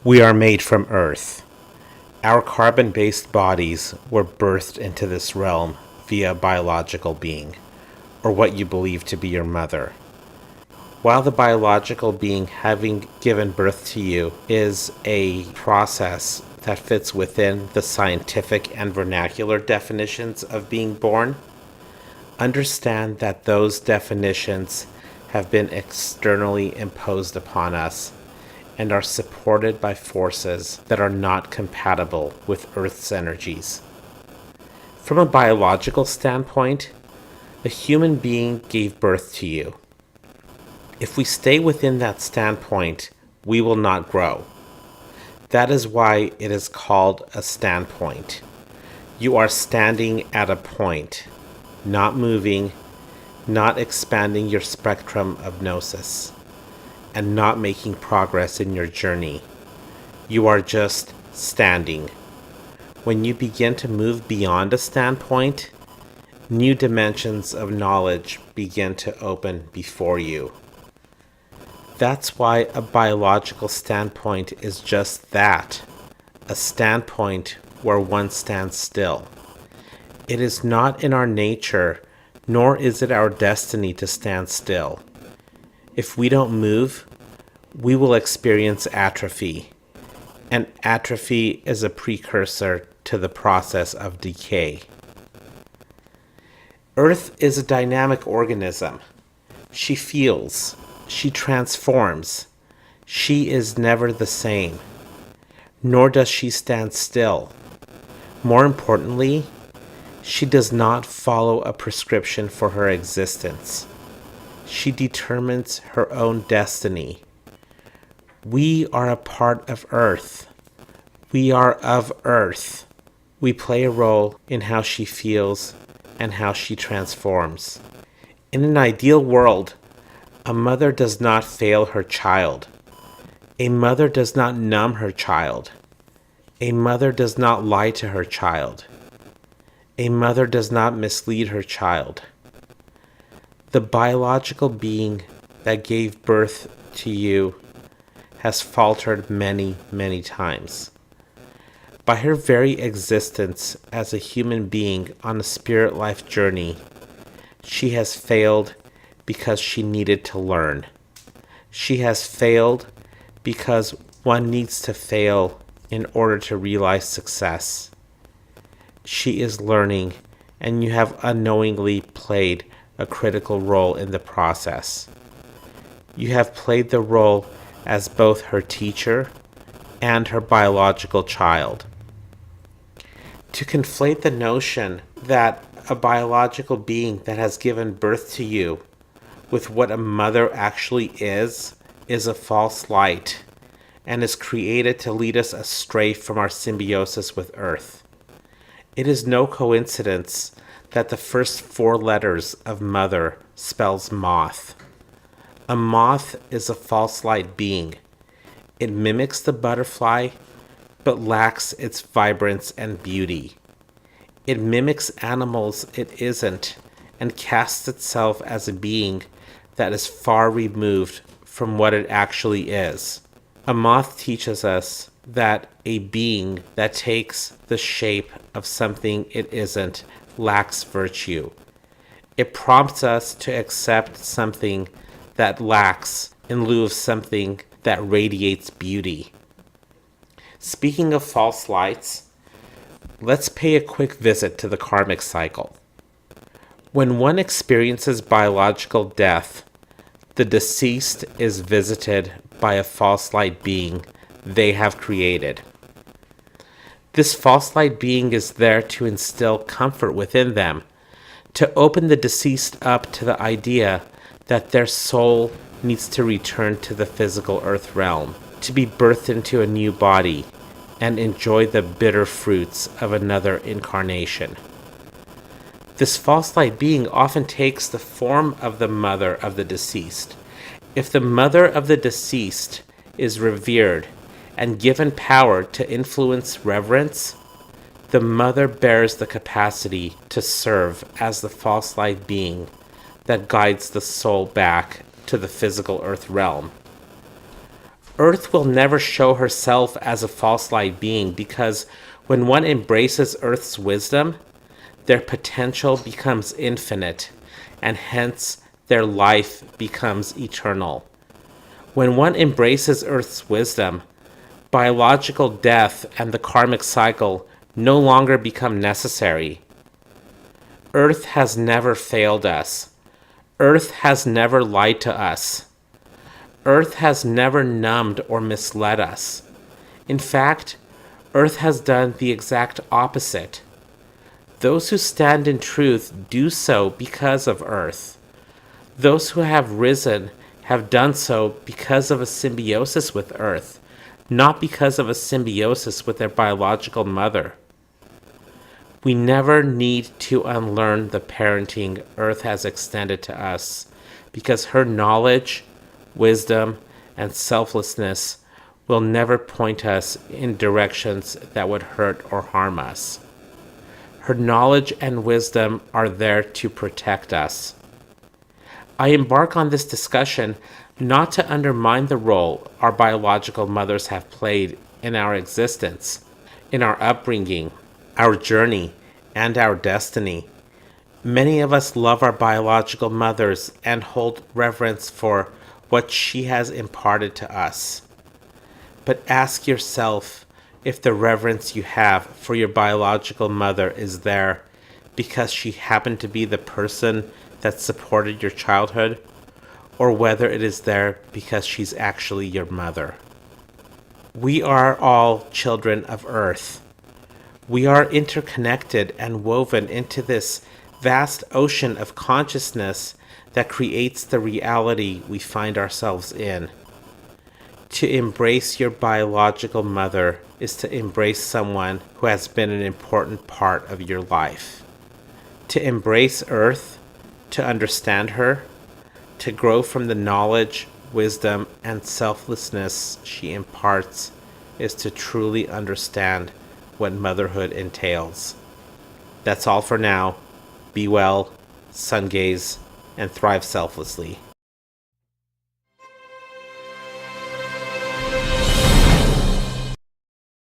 We are made from Earth. Our carbon-based bodies were birthed into this realm via a biological being, or what you believe to be your mother. While the biological being having given birth to you is a process that fits within the scientific and vernacular definitions of being born, understand that those definitions have been externally imposed upon us and are supported by forces that are not compatible with Earth's energies. From a biological standpoint, a human being gave birth to you. If we stay within that standpoint, we will not grow. That is why it is called a standpoint. You are standing at a point, not moving, not expanding your spectrum of gnosis, and not making progress in your journey. You are just standing. When you begin to move beyond a standpoint, new dimensions of knowledge begin to open before you. That's why a biological standpoint is just that, a standpoint where one stands still. It is not in our nature, nor is it our destiny to stand still. If we don't move, we will experience atrophy, and atrophy is a precursor to the process of decay. Earth is a dynamic organism. She feels, she transforms. She is never the same, nor does she stand still. More importantly, she does not follow a prescription for her existence. She determines her own destiny. We are a part of Earth. We are of Earth. We play a role in how she feels and how she transforms. In an ideal world, a mother does not fail her child. A mother does not numb her child. A mother does not lie to her child. A mother does not mislead her child. The biological being that gave birth to you has faltered many, many times. By her very existence as a human being on a spirit life journey, she has failed because she needed to learn. She has failed because one needs to fail in order to realize success. She is learning, and you have unknowingly played a critical role in the process. You have played the role as both her teacher and her biological child. To conflate the notion that a biological being that has given birth to you with what a mother actually is a false light and is created to lead us astray from our symbiosis with Earth. It is no coincidence that the first 4 letters of mother spells moth. A moth is a false light being. It mimics the butterfly, but lacks its vibrance and beauty. It mimics animals it isn't, and casts itself as a being that is far removed from what it actually is. A moth teaches us that a being that takes the shape of something it isn't lacks virtue. It prompts us to accept something that lacks in lieu of something that radiates beauty. Speaking of false lights, let's pay a quick visit to the karmic cycle. When one experiences biological death, the deceased is visited by a false light being they have created. This false light being is there to instill comfort within them, to open the deceased up to the idea that their soul needs to return to the physical earth realm, to be birthed into a new body, and enjoy the bitter fruits of another incarnation. This false light being often takes the form of the mother of the deceased. If the mother of the deceased is revered and given power to influence reverence, the mother bears the capacity to serve as the false light being that guides the soul back to the physical earth realm. Earth will never show herself as a false light being, because when one embraces Earth's wisdom, their potential becomes infinite, and hence their life becomes eternal. When one embraces Earth's wisdom, biological death and the karmic cycle no longer become necessary. Earth has never failed us. Earth has never lied to us. Earth has never numbed or misled us. In fact, Earth has done the exact opposite. Those who stand in truth do so because of Earth. Those who have risen have done so because of a symbiosis with Earth, not because of a symbiosis with their biological mother. We never need to unlearn the parenting Earth has extended to us, because her knowledge, wisdom, and selflessness will never point us in directions that would hurt or harm us. Her knowledge and wisdom are there to protect us. I embark on this discussion not to undermine the role our biological mothers have played in our existence, in our upbringing, our journey, and our destiny. Many of us love our biological mothers and hold reverence for what she has imparted to us. But ask yourself if the reverence you have for your biological mother is there because she happened to be the person that supported your childhood, or whether it is there because she's actually your mother. We are all children of Earth. We are interconnected and woven into this vast ocean of consciousness that creates the reality we find ourselves in. To embrace your biological mother is to embrace someone who has been an important part of your life. To embrace Earth, to understand her, to grow from the knowledge, wisdom, and selflessness she imparts is to truly understand what motherhood entails. That's all for now. Be well, sun gaze, and thrive selflessly.